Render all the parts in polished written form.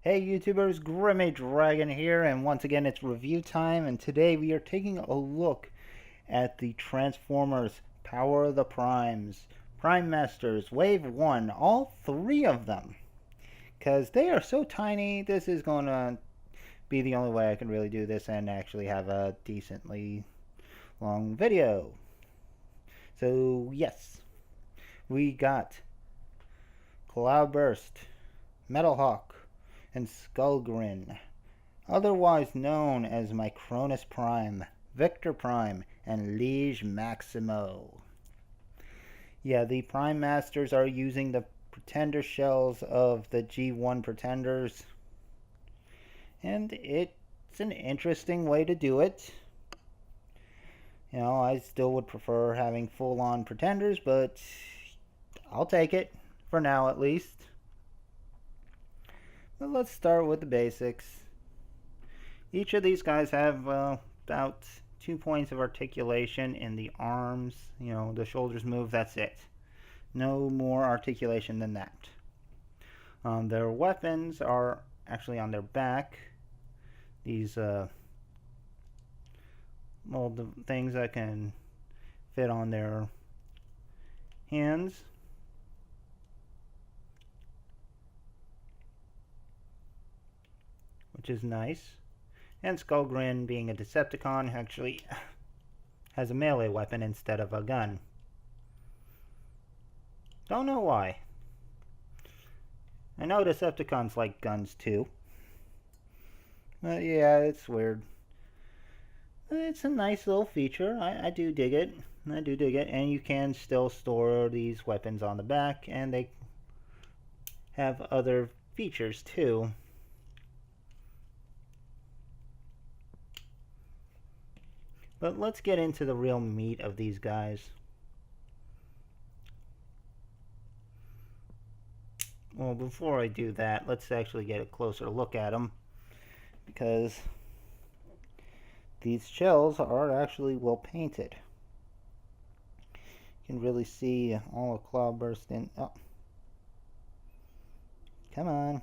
Hey YouTubers, Grimmy Dragon here, and once again it's review time, and today we are taking a look at the Transformers Power of the Primes, Primemasters, Wave 1, all three of them. Because they are so tiny, this is going to be the only way I can really do this and actually have a decently long video. So yes, we got Cloudburst, Metalhawk, and Skullgrin, otherwise known as Micronus Prime, Victor Prime, and Liege Maximo. Yeah, the Prime Masters are using the Pretender shells of the G1 Pretenders, and it's an interesting way to do it. I still would prefer having full-on Pretenders, but I'll take it, for now at least. But let's start with the basics. Each of these guys have about 2 points of articulation in the arms. The shoulders move, that's it. No more articulation than that. Their weapons are actually on their back. These little things that can fit on their hands. Which is nice. And Skullgrin, being a Decepticon, actually has a melee weapon instead of a gun. Don't know why. I know Decepticons like guns too. But yeah, it's weird. It's a nice little feature. I do dig it. I do dig it. And you can still store these weapons on the back, and they have other features too. But let's get into the real meat of these guys. Well, before I do that, let's actually get a closer look at them, because these shells are actually well painted. You can really see all the Cloudburst in. Oh, come on.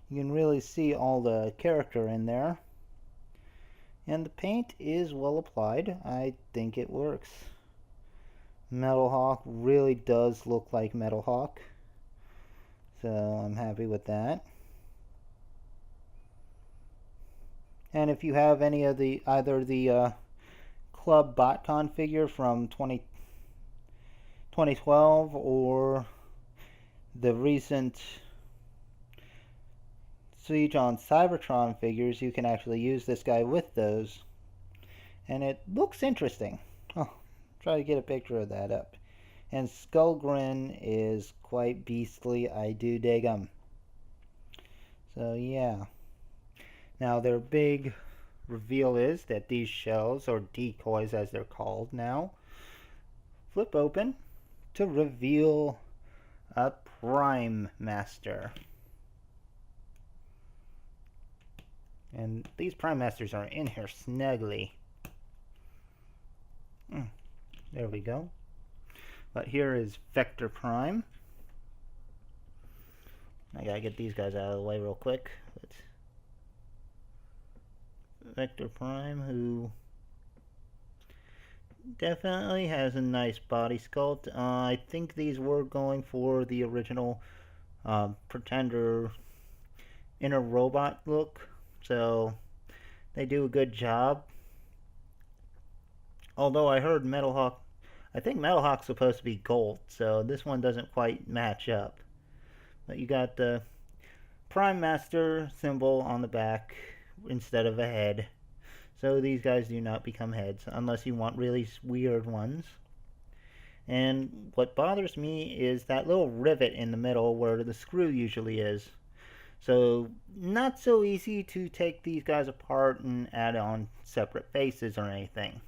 You can really see all the character in there. And the paint is well applied. I think it works. Metalhawk really does look like Metalhawk. So I'm happy with that. And if you have any of either the Club BotCon figure from 2012 or the recent Siege on Cybertron figures, you can actually use this guy with those. And it looks interesting. Oh, try to get a picture of that up. And Skullgrin is quite beastly. I do dig him. So yeah. Now their big reveal is that these shells, or decoys as they're called now, flip open to reveal a Prime Master. And these Prime Masters are in here snugly. There we go. But here is Vector Prime. I gotta get these guys out of the way real quick. Vector Prime, who definitely has a nice body sculpt. I think these were going for the original Pretender inner robot look. So they do a good job. Although I heard I think Metalhawk's supposed to be gold, so this one doesn't quite match up. But you got the Prime Master symbol on the back instead of a head. So these guys do not become heads unless you want really weird ones. And what bothers me is that little rivet in the middle where the screw usually is. So not so easy to take these guys apart and add on separate faces or anything.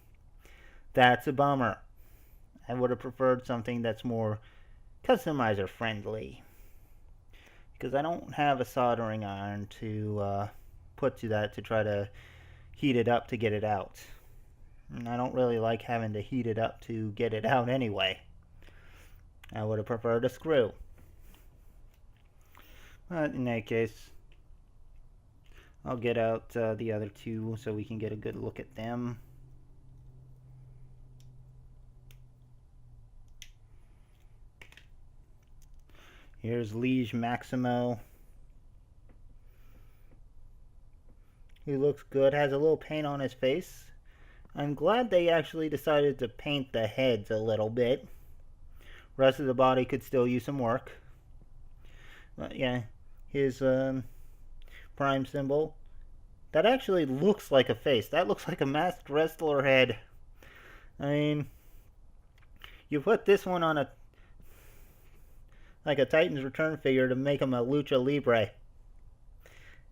That's a bummer. I would have preferred something that's more customizer friendly, because I don't have a soldering iron to put to that to try to heat it up to get it out. And I don't really like having to heat it up to get it out anyway. I would have preferred a screw. But in that case, I'll get out the other two so we can get a good look at them. Here's Liege Maximo. He looks good, has a little paint on his face. I'm glad they actually decided to paint the heads a little bit. Rest of the body could still use some work. But yeah, his prime symbol. That actually looks like a face. That looks like a masked wrestler head. I mean, you put this one on a like a Titan's Return figure to make him a Lucha Libre,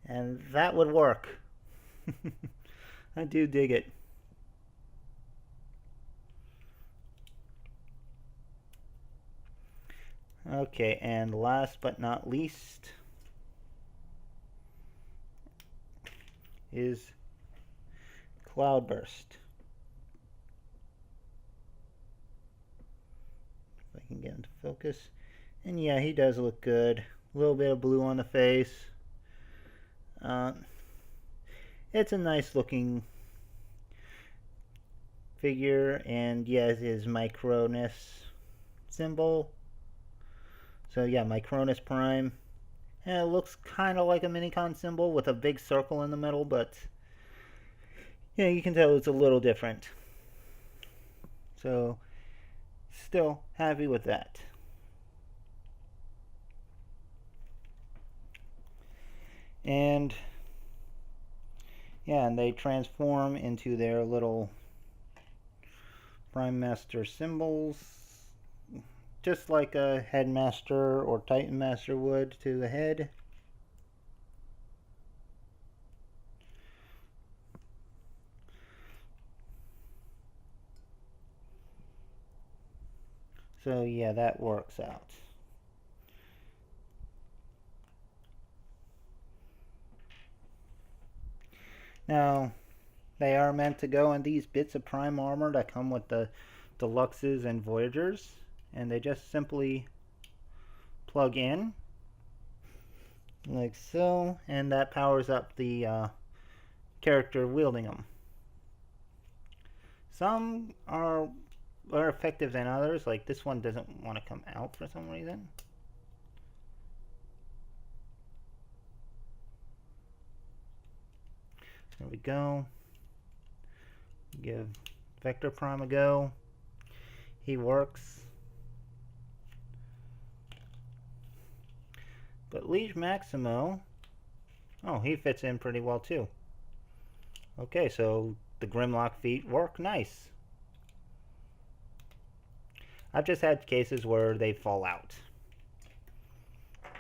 and that would work. I do dig it. Okay, and last but not least is Cloudburst. If I can get into focus. And yeah, he does look good. A little bit of blue on the face. It's a nice looking figure, and yeah, his Micronus symbol. So yeah, Micronus Prime. And it looks kind of like a Minicon symbol with a big circle in the middle, but yeah, you can tell it's a little different. So still happy with that. And yeah, and they transform into their little Primemaster symbols, just like a Headmaster or Titan Master would to the head. So yeah, that works out. Now, they are meant to go in these bits of prime armor that come with the Deluxes and Voyagers, and they just simply plug in like so, and that powers up the character wielding them. Some are more effective than others, like this one doesn't want to come out for some reason. There we go. Give Vector Prime a go. He works. But Liege Maximo, oh, he fits in pretty well too. Okay, so the Grimlock feet work nice. I've just had cases where they fall out.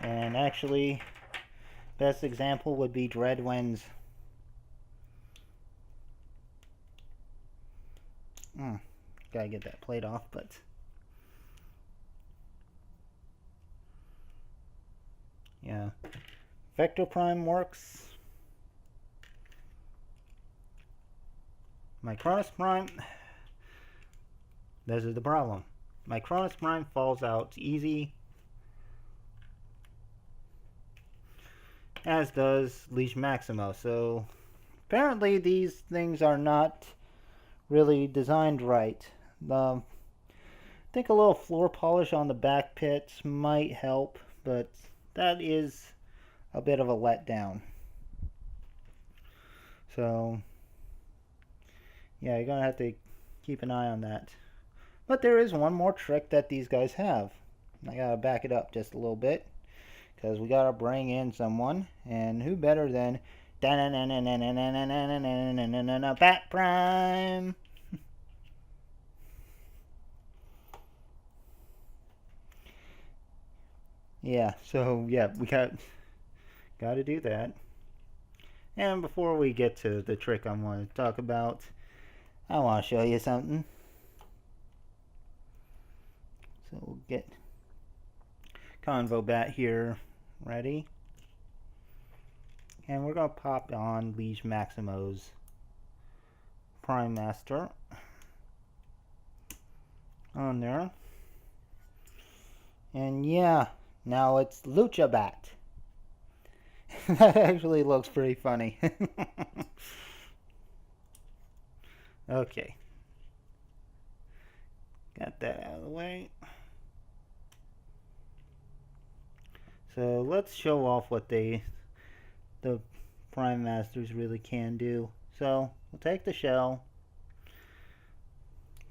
And actually, best example would be Dreadwind's. Gotta get that plate off, but yeah. Vector Prime works. Micronus Prime, this is the problem. Micronus Prime falls out easy, as does Liege Maximo. So apparently these things are not really designed right. I think a little floor polish on the back pits might help, but that is a bit of a letdown. So yeah, you're gonna have to keep an eye on that. But there is one more trick that these guys have. I gotta back it up just a little bit, because we gotta bring in someone, and who better than Bat Prime. Yeah, so yeah, we got to do that. And before we get to the trick I want to talk about, I want to show you something. So we'll get Convo Bat here ready. And we're going to pop on Liege Maximo's Prime Master on there. And yeah, now it's Lucha Bat. That actually looks pretty funny. Okay, got that out of the way. So let's show off what the Primemasters really can do. So we'll take the shell,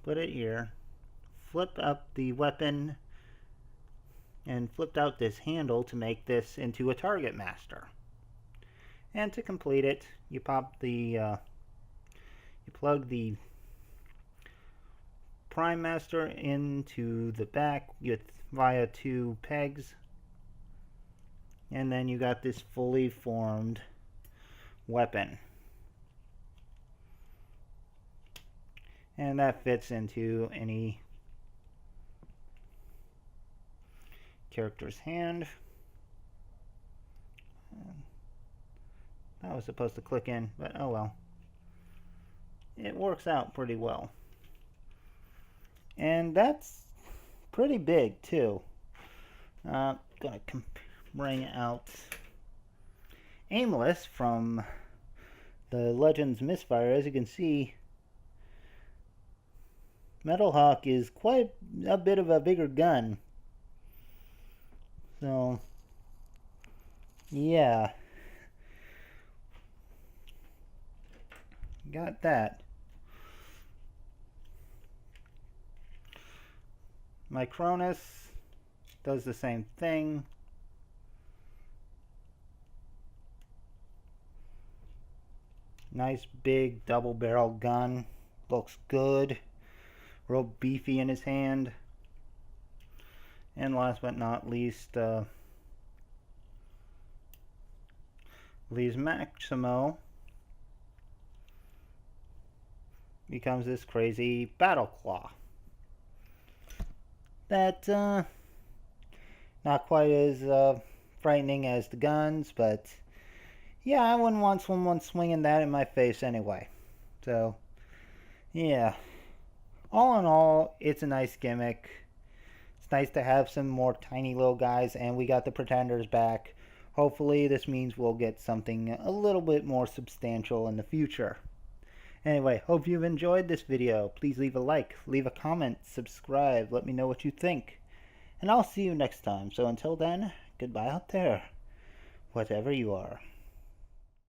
put it here, flip up the weapon, and flipped out this handle to make this into a target master. And to complete it, you pop the, you plug the Primemaster into the back via 2 pegs, and then you got this fully formed weapon. And that fits into any character's hand. That was supposed to click in, but oh well. It works out pretty well. And that's pretty big too. Gonna bring out Aimless from the Legends Misfire. As you can see, Metalhawk is quite a bit of a bigger gun. So, yeah. Got that. My Cronus does the same thing. Nice big double barrel gun. Looks good. Real beefy in his hand. And last but not least, Maximo becomes this crazy battle claw. That, not quite as frightening as the guns, but yeah, I wouldn't want someone swinging that in my face anyway. So, yeah. All in all, it's a nice gimmick. It's nice to have some more tiny little guys, and we got the Pretenders back. Hopefully this means we'll get something a little bit more substantial in the future. Anyway, hope you've enjoyed this video. Please leave a like, leave a comment, subscribe, let me know what you think. And I'll see you next time. So until then, goodbye out there, whatever you are.